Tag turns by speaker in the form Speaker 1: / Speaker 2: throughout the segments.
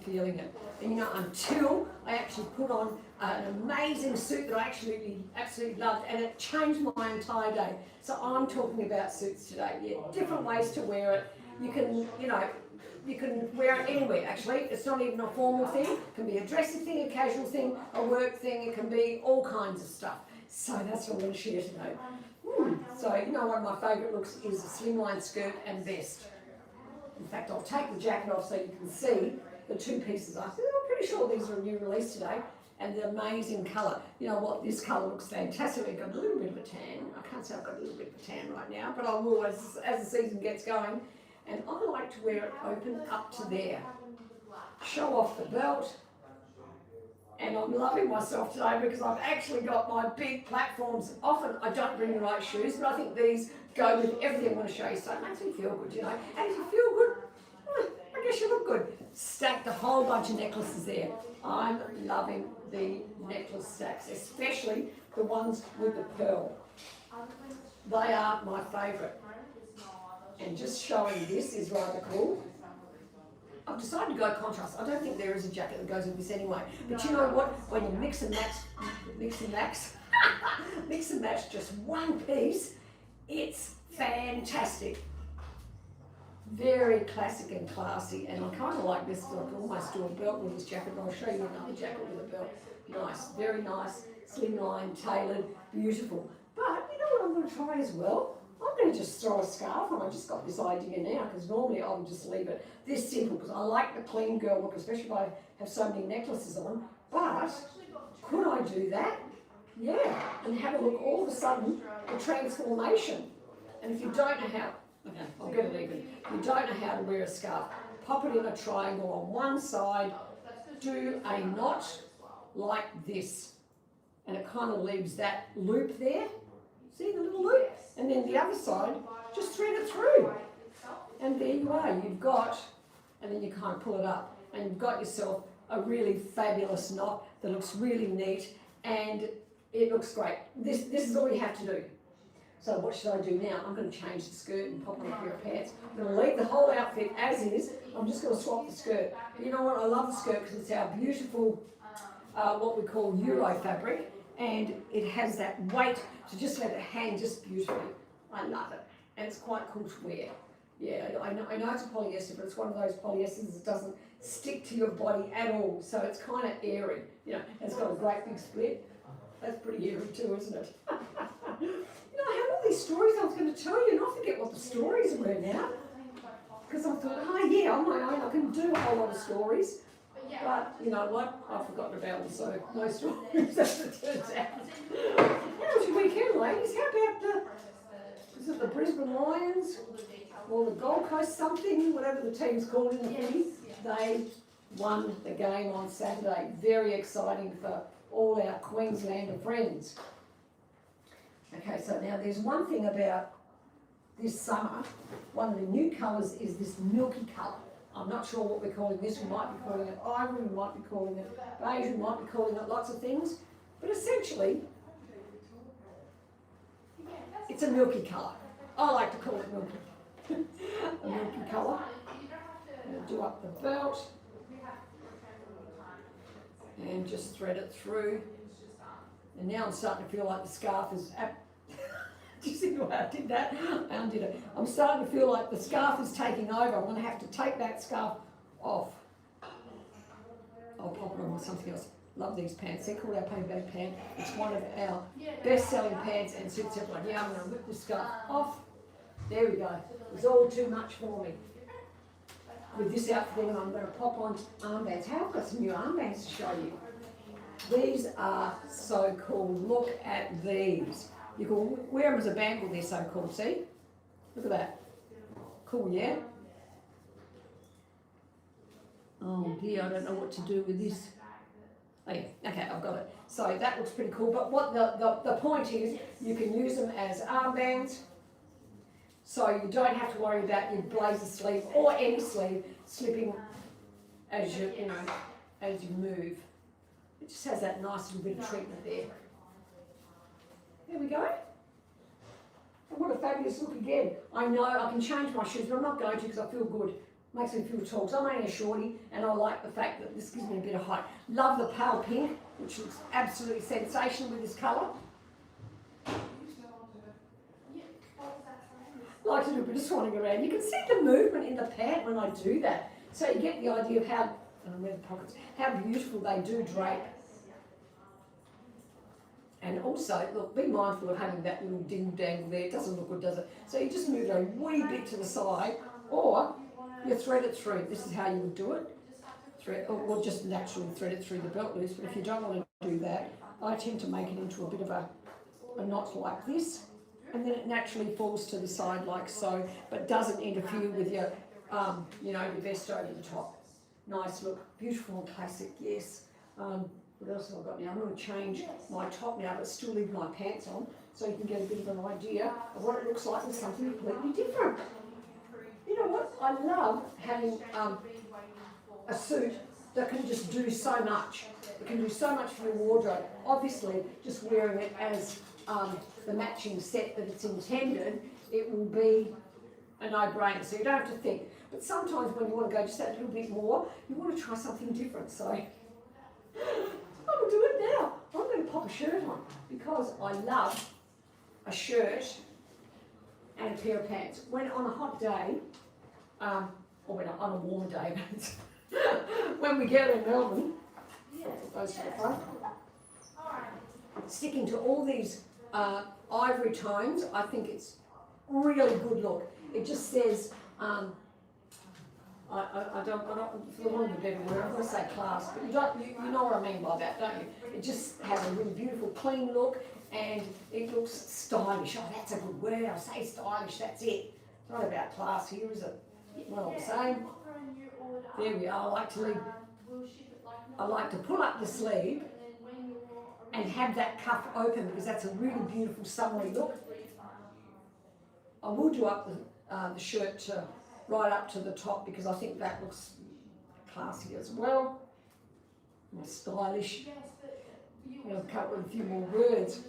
Speaker 1: feeling it. And you know, until I actually put on an amazing suit that I absolutely loved, and it changed my entire day. So I'm talking about suits today. Yeah, different ways to wear it. You can, you know, you can wear it anywhere actually. It's not even a formal thing. It can be a dressy thing, a casual thing, a work thing. It can be all kinds of stuff. So that's what I'm going to share today. So you know, one of my favourite looks is a slimline skirt and vest. In fact, I'll take the jacket off so you can see the two pieces. I'm pretty sure these are a new release today, and the amazing colour. You know what, this colour looks fantastic. I've got a little bit of a tan. I can't say I've got a little bit of a tan right now, but I will as the season gets going. And I like to wear it open up to there. Show off the belt. And I'm loving myself today because I've actually got my big platforms. Often I don't bring the right shoes, but I think these go with everything I'm going to show you. So it makes me feel good, you know. And if you feel good, I guess you look good. Stacked a whole bunch of necklaces there. I'm loving the necklace stacks, especially the ones with the pearl. They are my favourite. And just showing this is rather cool. I've decided to go contrast. I don't think there is a jacket that goes with this anyway. But you know what? When you mix and match just one piece, it's fantastic. Very classic and classy. And I kind of like this. I can almost do a belt with this jacket. But I'll show you another jacket with a belt. Nice, very nice, slimline, tailored, beautiful. But you know what I'm going to try as well? I'm going to just throw a scarf on. I just got this idea now because normally I would just leave it this simple because I like the clean girl look, especially if I have so many necklaces on. But could I do that? Yeah, and have a look all of a sudden, the transformation. And if you don't know how, okay, I'll get it even. If you don't know how to wear a scarf, pop it in a triangle on one side, do a knot like this. And it kind of leaves that loop there. See the little loop? And then the other side, just thread it through. And there you are, you've got, and then you kind of pull it up, and you've got yourself a really fabulous knot that looks really neat, and it looks great. This is all you have to do. So what should I do now? I'm going to change the skirt and pop on a pair of pants. I'm going to leave the whole outfit as is. I'm just going to swap the skirt. But you know what? I love the skirt because it's our beautiful, what we call Euro fabric. And it has that weight to just let it hang just beautifully. I love it. And it's quite cool to wear. Yeah, I know it's a polyester, but it's one of those polyesters that doesn't stick to your body at all. So it's kind of airy. You know, it's got a great big split. That's pretty airy too, isn't it? You know, I have all these stories I was going to tell you, and I forget what the stories were now. Because I thought, oh yeah, on my own I can do a whole lot of stories. But you know what? I've forgotten about them, so no stories as it turns out. How was your weekend, ladies? How about is it the Brisbane Lions or the Gold Coast something, whatever the team's called in the footy? They won the game on Saturday. Very exciting for all our Queenslander friends. Okay, so now there's one thing about this summer. One of the new colours is this milky colour. I'm not sure what we're calling this. We might be calling it ivory, we might be calling it beige, we might be calling it lots of things. But essentially, it's a milky colour. I like to call it milky. A milky colour. I'm going to do up the belt. And just thread it through. And now I'm starting to feel like the scarf is... Do you see the way I did that? I undid it. I'm starting to feel like the scarf is taking over. I'm going to have to take that scarf off. I'll pop it on with something else. Love these pants. They're called our paperback pant. It's one of our best-selling pants and suits everyone. Yeah, I'm going to rip the scarf off. There we go. It's all too much for me. With this outfit, I'm going to pop on armbands. I've got some new armbands to show you. These are so cool. Look at these. You can wear them as a bangle, they're so cool, see? Look at that. Cool, yeah? Oh dear, I don't know what to do with this. Oh yeah, okay, I've got it. So that looks pretty cool, but what the point is, you can use them as armbands, so you don't have to worry about your blazer sleeve or any sleeve slipping as you move. It just has that nice little bit of treatment there. There we go. And what a fabulous look again. I know I can change my shoes, but I'm not going to because I feel good. makes me feel tall. So I'm only a shorty, and I like the fact that this gives me a bit of height. Love the pale pink, which looks absolutely sensational with this colour. Like to do a bit of swanning around. You can see the movement in the pant when I do that. So you get the idea of how, where the pockets, how beautiful they do drape. And also, look, be mindful of having that little dingle dangle there. It doesn't look good, does it? So you just move it a wee bit to the side, or you thread it through. This is how you would do it. Thread, or just naturally thread it through the belt loop. But if you don't want to do that, I tend to make it into a bit of a knot like this. And then it naturally falls to the side like so, but doesn't interfere with your, you know, your vest over the top. Nice look, beautiful and classic, yes. What else have I got now? I'm going to change my top now, but still leave my pants on, so you can get a bit of an idea of what it looks like with something completely different. You know what? I love having a suit that can just do so much. It can do so much for your wardrobe. Obviously, just wearing it as the matching set that it's intended, it will be a no-brainer, so you don't have to think. But sometimes when you want to go just that little bit more, you want to try something different. So I will do it now. I'm going to pop a shirt on because I love a shirt and a pair of pants. When on a hot day, or when on a warm day, when we get in Melbourne, those to the front, sticking to all these ivory tones, I think it's really good look. It just says, I don't, for the want of a better word, I'm going to say class, but you know what I mean by that, don't you? It just has a really beautiful, clean look, and it looks stylish. Oh, that's a good word. I'll say stylish, that's it. It's not about class here, is it? Well, I'm saying, there we are. I like to pull up the sleeve and have that cuff open because that's a really beautiful summery look. I will do up the shirt to right up to the top because I think that looks classy as well. More stylish. I'll cut with a few more words.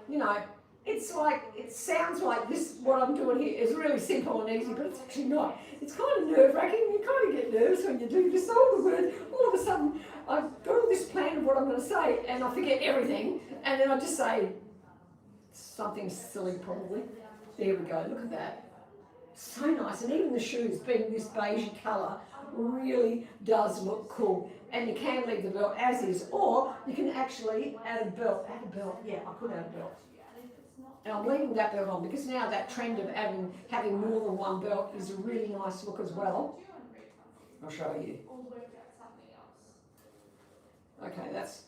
Speaker 1: You know, it's like, it sounds like this, what I'm doing here is really simple and easy, but it's actually not. It's kind of nerve-wracking. You kind of get nervous when you do this all the word. All of a sudden, I've got all this plan of what I'm going to say, and I forget everything, and then I just say something silly probably. There we go, look at that. So nice, and even the shoes, being this beige colour, really does look cool. And you can leave the belt as is, or you can actually add a belt. Add a belt, yeah, I could add a belt. And I'm leaving that belt on because now that trend of having more than one belt is a really nice look as well. I'll show you. Okay, that's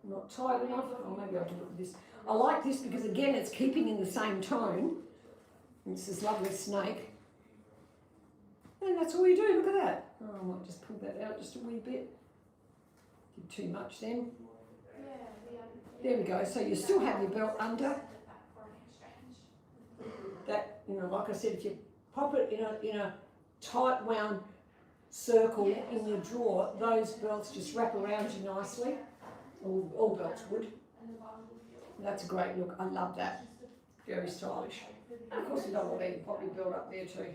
Speaker 1: not tight enough. Or maybe I'll do it with this. I like this because again, it's keeping in the same tone. It's this lovely snake. And that's all you do, look at that. Oh, I might just pull that out just a wee bit. Did too much then. There we go, so you still have your belt under. That, you know, like I said, if you pop it in a tight wound circle in your drawer, those belts just wrap around you nicely. All belts would. That's a great look, I love that. Very stylish. And of course you don't want to pop your belt up there too.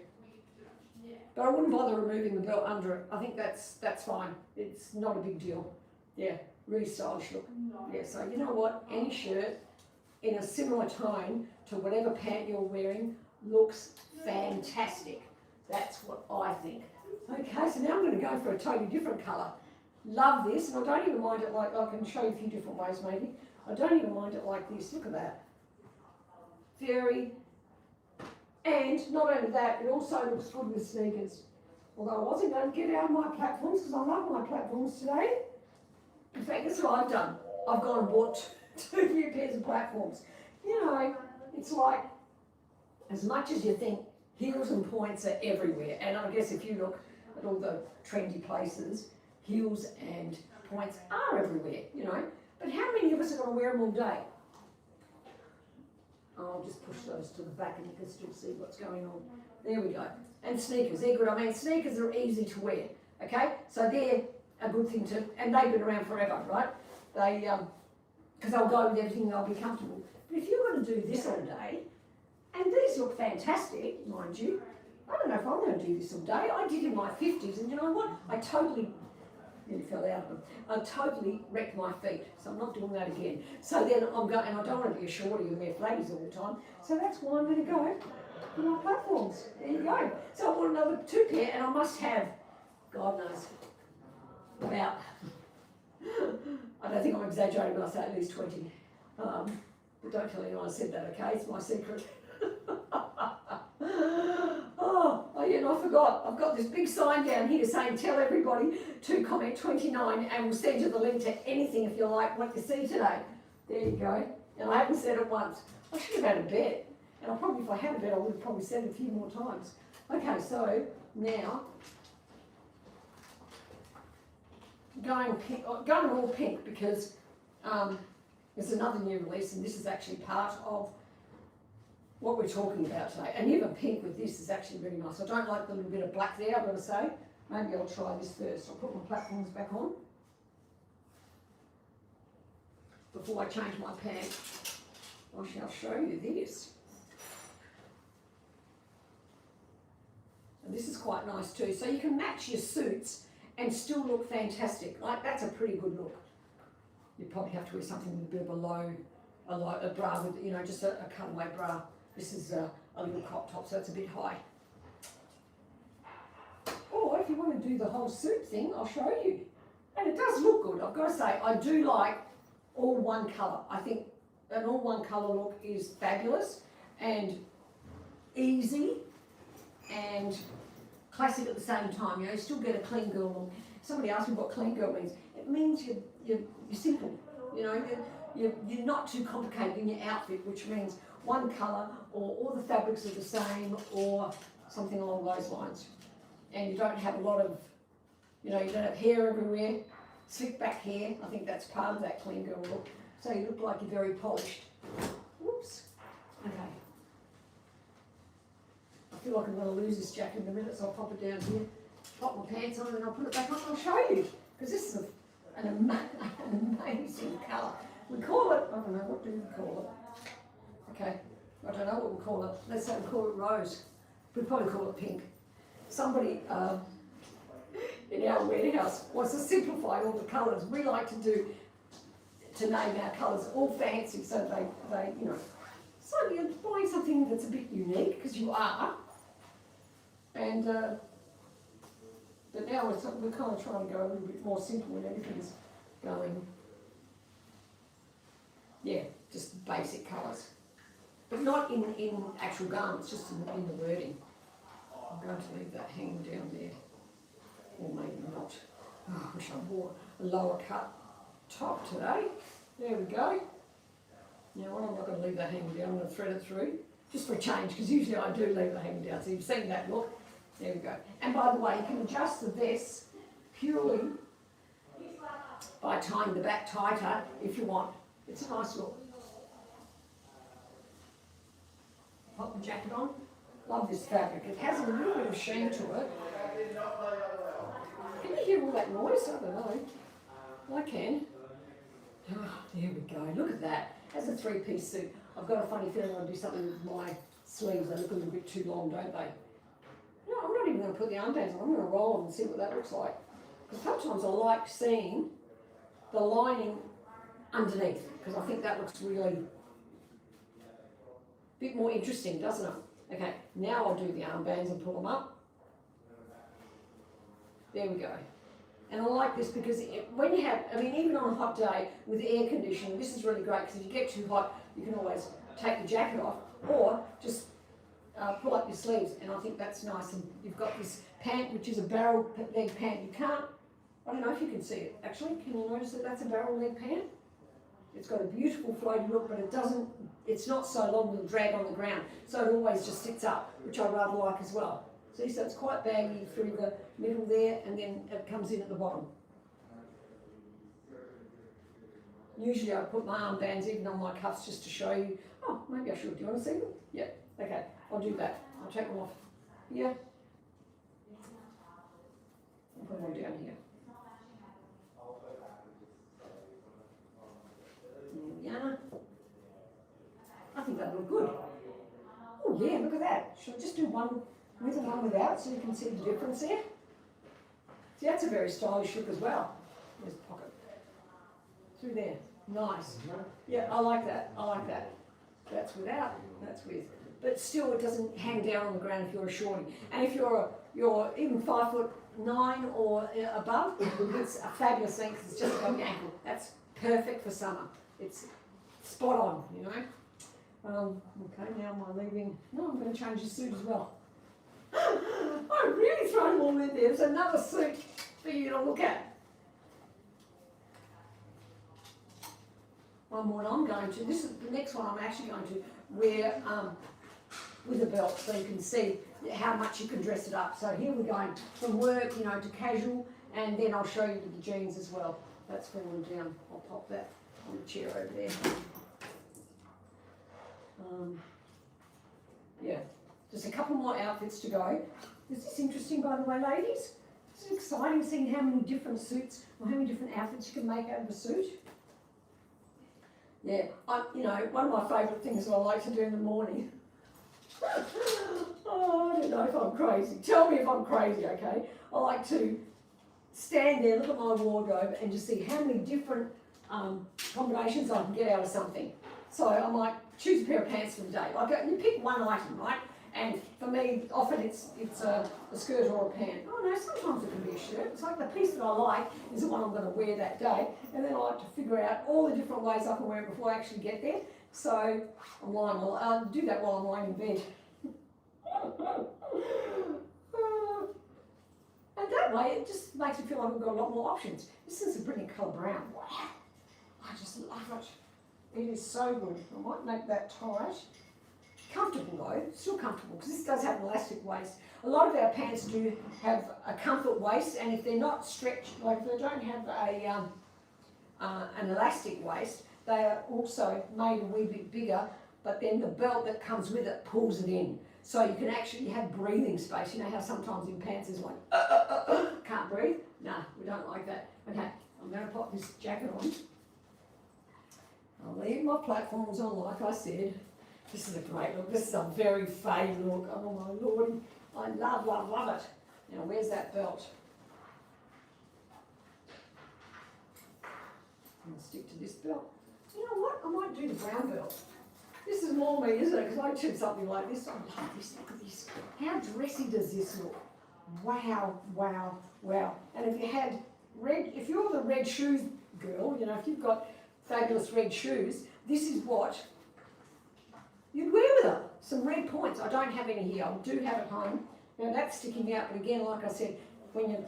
Speaker 1: But I wouldn't bother removing the belt under it. I think that's fine. It's not a big deal. Yeah, really stylish look. Yeah, so you know what? Any shirt in a similar tone to whatever pant you're wearing looks fantastic. That's what I think. Okay, so now I'm going to go for a totally different colour. Love this, and I don't even mind it like, I can show you a few different ways maybe. I don't even mind it like this. Look at that. Very. And not only that, it also looks good with sneakers. Although I wasn't going to get out of my platforms because I love my platforms today. In fact, that's what I've done. I've gone and bought two new pairs of platforms. You know, it's like, as much as you think heels and points are everywhere, and I guess if you look at all the trendy places, heels and points are everywhere, you know. But how many of us are going to wear them all day? I'll just push those to the back and you can still see what's going on. There we go. And sneakers, they're good. I mean, sneakers are easy to wear, okay? So they're a good thing to, and they've been around forever, right? They, because they'll go with everything and they'll be comfortable. But if you're going to do this all day, and these look fantastic, mind you, I don't know if I'm going to do this all day. I did in my 50s, and you know what? I totally nearly fell out of them. I totally wrecked my feet, so I'm not doing that again. So then I'm going, and I don't want to be a shorty and wear flaggies all the time, so that's why I'm going to go for my platforms. There you go. So I bought another 2 pair, and I must have, God knows, about, I don't think I'm exaggerating when I say at least 20. But don't tell anyone I said that, okay? It's my secret. Oh yeah, and I forgot. I've got this big sign down here saying tell everybody to comment 29 and we'll send you the link to anything if you like what you see today. There you go. And I haven't said it once. I should have had a bet. And I probably, if I had a bet, I would have probably said it a few more times. Okay, so now going pink, going all pink because there's another new release, and this is actually part of what we're talking about today. And even pink with this is actually really nice. I don't like the little bit of black there, I've got to say. Maybe I'll try this first. I'll put my platforms back on before I change my pants. I shall show you this. And this is quite nice too. So you can match your suits and still look fantastic. Like, that's a pretty good look. You probably have to wear something with a bit of a bra with, you know, just a cutaway bra. This is a little crop top, so it's a bit high. Or if you want to do the whole suit thing, I'll show you. And it does look good. I've got to say, I do like all one colour. I think an all one colour look is fabulous and easy and classic at the same time. You know, you still get a clean girl look. Somebody asked me what clean girl means. It means you're simple. You know, you're not too complicated in your outfit, which means one colour or all the fabrics are the same or something along those lines. And you don't have a lot of, you know, you don't have hair everywhere, slick back hair. I think that's part of that clean girl look. So you look like you're very polished. Whoops. Okay. I feel like I'm going to lose this jacket in a minute, so I'll pop it down here, pop my pants on, and I'll put it back on and I'll show you. Because this is an amazing colour. We call it, I don't know, what do we call it? Okay, I don't know what we call it. Let's say we call it rose. We'd probably call it pink. Somebody in our warehouse wants to simplify all the colours. We like to name our colours all fancy, so they you know. So you're buying something that's a bit unique, because you are. And but now we're kind of trying to go a little bit more simple when everything's going, yeah, just basic colours. But not in actual garments, just in the wording. I'm going to leave that hanging down there. Or maybe not. Oh, I wish I wore a lower cut top today. There we go. Now what, I'm not going to leave that hanging down, I'm going to thread it through. Just for a change, because usually I do leave it hanging down. So you've seen that look. There we go. And by the way, you can adjust the vest purely by tying the back tighter if you want. It's a nice look. Pop the jacket on. Love this fabric. It has a little bit of sheen to it. Can you hear all that noise? I don't know. I can. Oh, there we go. Look at that. As a 3-piece suit. I've got a funny feeling I'll do something with my sleeves. They look a little bit too long, don't they? No, I'm not even going to put the armbands on. I'm going to roll them and see what that looks like. Because sometimes I like seeing the lining underneath, because I think that looks really a bit more interesting, doesn't it? Okay, now I'll do the armbands and pull them up. There we go. And I like this because when you have, I mean, even on a hot day with air conditioning, this is really great, because if you get too hot, you can always take the jacket off or just pull up your sleeves, and I think that's nice. And you've got this pant, which is a barrel leg pant. You can't, I don't know if you can see it. Actually, can you notice that that's a barrel leg pant? It's got a beautiful floaty look, but it doesn't, it's not so long it'll drag on the ground. So it always just sits up, which I rather like as well. See, so it's quite baggy through the middle there, and then it comes in at the bottom. Usually I put my armbands even on my cuffs just to show you. Oh, maybe I should. Do you want to see them? Yeah, okay, I'll do that. I'll take them off here. I'll put them down here. Yeah, I think that look good. Oh yeah, look at that. Should I just do one with and one without, so you can see the difference there. See, that's a very stylish look as well. There's a pocket. Through there. Nice. Yeah, I like that. I like that. That's without, that's with. But still, it doesn't hang down on the ground if you're a shorty. And if you're even 5'9" or above, it's a fabulous thing because it's just above your ankle. That's perfect for summer. It's spot on, you know. Okay, now am I leaving? No, I'm going to change the suit as well. I'm really throwing them all in there. There's another suit for you to look at. One more I'm going to, this is the next one I'm actually going to wear with a belt so you can see how much you can dress it up. So here we're going from work, you know, to casual, and then I'll show you the jeans as well. That's fallen down. I'll pop that on the chair over there. Yeah, just a couple more outfits to go. Is this interesting, by the way, ladies? It's exciting seeing how many different suits or how many different outfits you can make out of a suit. Yeah, you know, one of my favourite things that I like to do in the morning. Oh, I don't know if I'm crazy. Tell me if I'm crazy, okay? I like to stand there, look at my wardrobe, and just see how many different combinations I can get out of something. So I might choose a pair of pants for the day. Like you pick one item, right? And for me, often it's a skirt or a pant. Oh no, sometimes it can be a shirt. It's like the piece that I like is the one I'm going to wear that day. And then I like to figure out all the different ways I can wear it before I actually get there. So I'm lying, I'll do that while I'm lying in bed. And that way, it just makes me feel like I've got a lot more options. This is a brilliant colour brown. Wow, I just love it. It is so good. I might make that tight. Comfortable though, still comfortable, because this does have an elastic waist. A lot of our pants do have a comfort waist, and if they're not stretched, like if they don't have an elastic waist, they are also made a wee bit bigger, but then the belt that comes with it pulls it in. So you can actually have breathing space. You know how sometimes in pants is like, can't breathe? Nah, we don't like that. Okay, I'm going to pop this jacket on. I'll leave my platforms on, like I said. This is a great look. This is a very Faye look. Oh my lordy. I love, love, love it. Now, where's that belt? I'm going to stick to this belt. You know what? I might do the brown belt. This is more me, isn't it? Because I choose something like this. I love this. Look at this. How dressy does this look? Wow, wow, wow. And if you had red, if you're the red shoes girl, you know, if you've got fabulous red shoes, this is what you'd wear with them. Some red points. I don't have any here. I do have at home. Now that's sticking out, but again, like I said, when you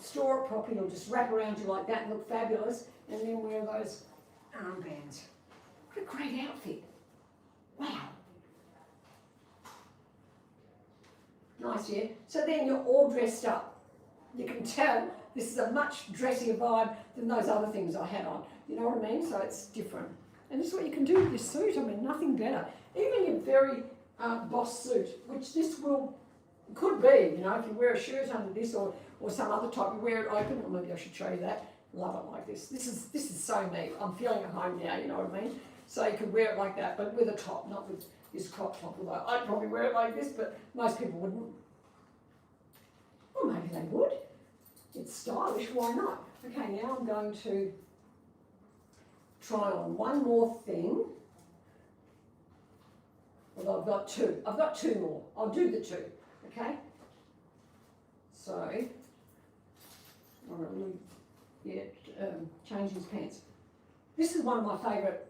Speaker 1: store it properly, it'll just wrap around you like that and look fabulous, and then wear those armbands. What a great outfit. Wow. Nice, yeah? So then you're all dressed up. You can tell this is a much dressier vibe than those other things I had on. You know what I mean? So it's different. And this is what you can do with your suit. I mean, nothing better. Even your very boss suit, which this could be, you know, if you wear a shirt under this or some other type, you wear it open, or maybe I should show you that. Love it like this. This is so me. I'm feeling at home now, you know what I mean? So you could wear it like that, but with a top, not with this crop top, although I'd probably wear it like this, but most people wouldn't. Or maybe they would. It's stylish, why not? Okay, now I'm going to try on one more thing. Well, I've got two. I've got two more. I'll do the two, okay? So, I'm going to change his pants. This is one of my favourite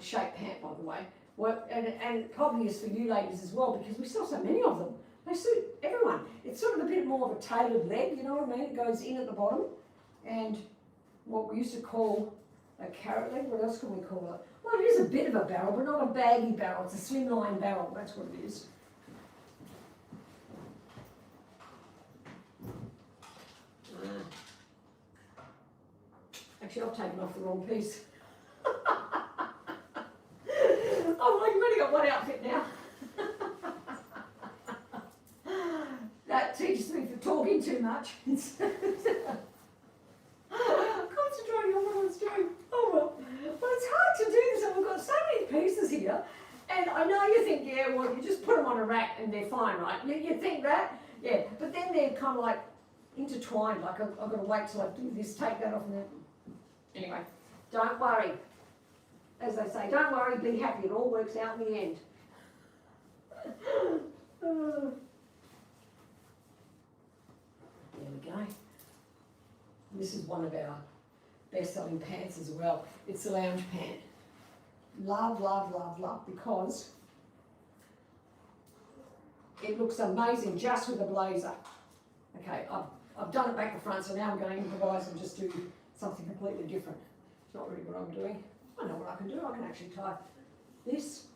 Speaker 1: shape pant, by the way. Well, and it probably is for you ladies as well, because we sell so many of them. They suit everyone. It's sort of a bit more of a tailored leg, you know what I mean? It goes in at the bottom, and what we used to call a carrot leg. What else can we call it? Well, it is a bit of a barrel, but not a baggy barrel. It's a slimline barrel. That's what it is. Actually, I've taken off the wrong piece. Oh, well, you've only got one outfit now. That teaches me for talking too much. Concentrating on what I was doing. Oh well. Well, it's hard to do this, and we've got so many pieces here. And I know you think, yeah, well, you just put them on a rack and they're fine, right? You think that? Yeah, but then they're kind of like intertwined, like I've got to wait till I do this, take that off and then, anyway, don't worry. As they say, don't worry, be happy, it all works out in the end. There we go. This is one of our best-selling pants as well. It's a lounge pant. Love, love, love, love, because it looks amazing just with a blazer. Okay, I've done it back to front, so now I'm going to improvise and just do something completely different. It's not really what I'm doing. I know what I can do. I can actually tie this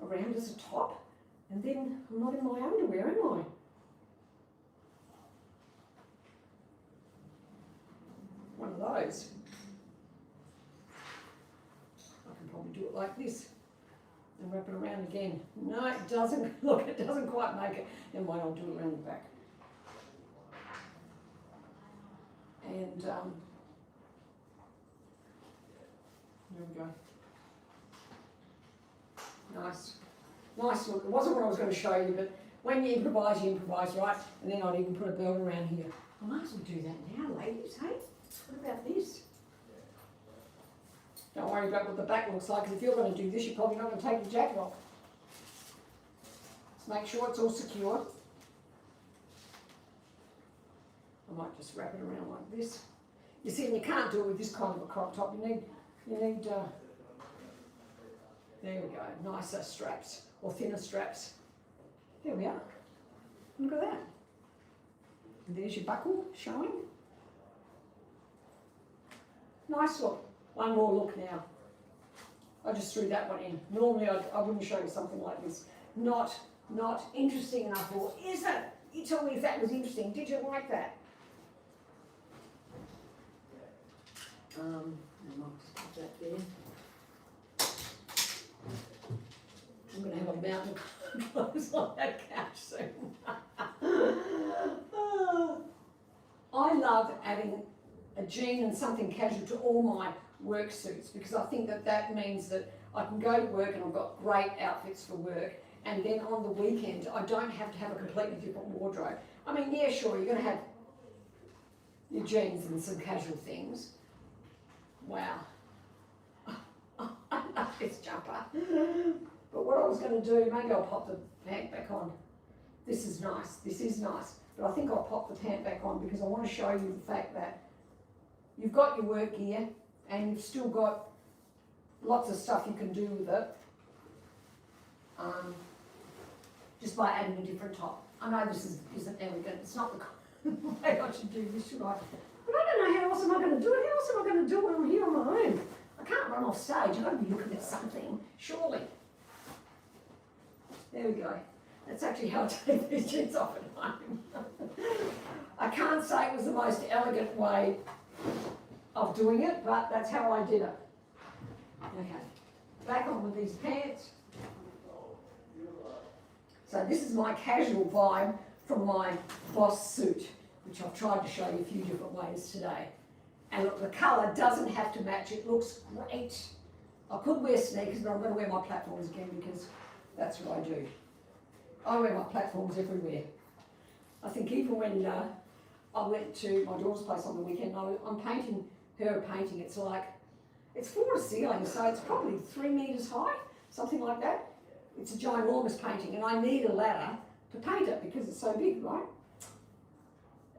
Speaker 1: around as a top, and then I'm not in my underwear, am I? One of those. I can probably do it like this and wrap it around again. No, it doesn't. Look, it doesn't quite make it. Then why not do it around the back? And there we go. Nice. Nice look. It wasn't what I was going to show you, but when you improvise, right? And then I'd even put a belt around here. I might as well do that now, ladies, hey? What about this? Don't worry about what the back looks like, because if you're going to do this, you're probably not going to take your jacket off. Just make sure it's all secure. I might just wrap it around like this. You see, and you can't do it with this kind of a crop top. You need there we go, nicer straps, or thinner straps. There we are. Look at that. And there's your buckle showing. Nice look. One more look now. I just threw that one in. Normally I wouldn't show you something like this. Not interesting enough, or is it? You tell me if that was interesting. Did you like that? I might just put that there. I'm going to have a mountain of clothes on that couch soon. I love adding a jean and something casual to all my work suits, because I think that means that I can go to work and I've got great outfits for work, and then on the weekend I don't have to have a completely different wardrobe. I mean, yeah, sure, you're going to have your jeans and some casual things. Wow. I love this jumper. But what I was going to do, maybe I'll pop the pant back on. This is nice, but I think I'll pop the pant back on because I want to show you the fact that you've got your work gear and you've still got lots of stuff you can do with it, just by adding a different top. I know this isn't elegant, it's not the way I should do this, should I? But I don't know, how else am I going to do it? How else am I going to do it when I'm here on my own? I can't run off stage, I've got to be looking at something, surely. There we go. That's actually how I take these jeans off at home. I can't say it was the most elegant way of doing it, but that's how I did it. Okay, back on with these pants. So this is my casual vibe from my boss suit, which I've tried to show you a few different ways today. And look, the colour doesn't have to match, it looks great. I could wear sneakers, but I'm going to wear my platforms again because that's what I do. I wear my platforms everywhere. I think even when I went to my daughter's place on the weekend, I'm painting her a painting. It's like, it's floor to ceiling, so it's probably 3 metres high, something like that. It's a ginormous painting, and I need a ladder to paint it because it's so big, right?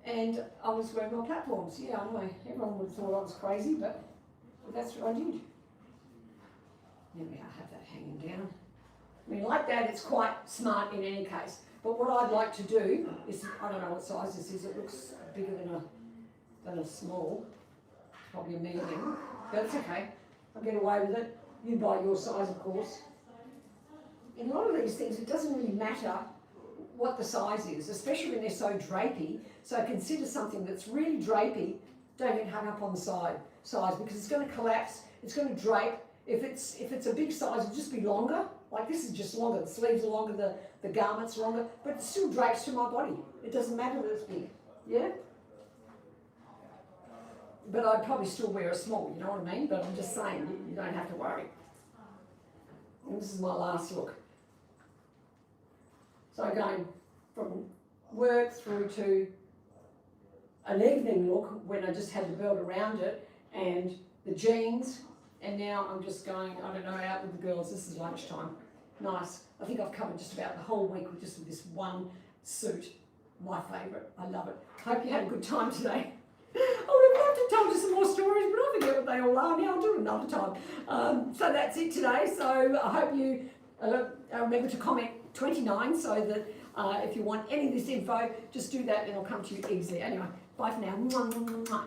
Speaker 1: And I was wearing my platforms. Yeah, I know, everyone would have thought I was crazy, but that's what I did. There we are, have that hanging down. I mean, like that, it's quite smart in any case. But what I'd like to do is, I don't know what size this is, it looks bigger than a small. It's probably a medium, but it's okay. I'll get away with it. You buy your size, of course. In a lot of these things, it doesn't really matter what the size is, especially when they're so drapey. So consider something that's really drapey, don't get hung up on the size, because it's going to collapse, it's going to drape. If it's a big size, it'll just be longer. Like this is just longer, the sleeves are longer, the garment's longer, but it still drapes to my body. It doesn't matter that it's big, yeah? But I'd probably still wear a small, you know what I mean? But I'm just saying, you don't have to worry. And this is my last look. So going from work through to an evening look when I just had the belt around it and the jeans, and now I'm just going, I don't know, out with the girls. This is lunchtime. Nice. I think I've covered just about the whole week with just this one suit. My favourite. I love it. Hope you had a good time today. I would have loved to tell you some more stories, but I forget what they all are now. I'll do it another time. So that's it today. So I hope you remember to comment 29 so that if you want any of this info, just do that and it'll come to you easily. Anyway, bye for now. Mwah, mwah, mwah.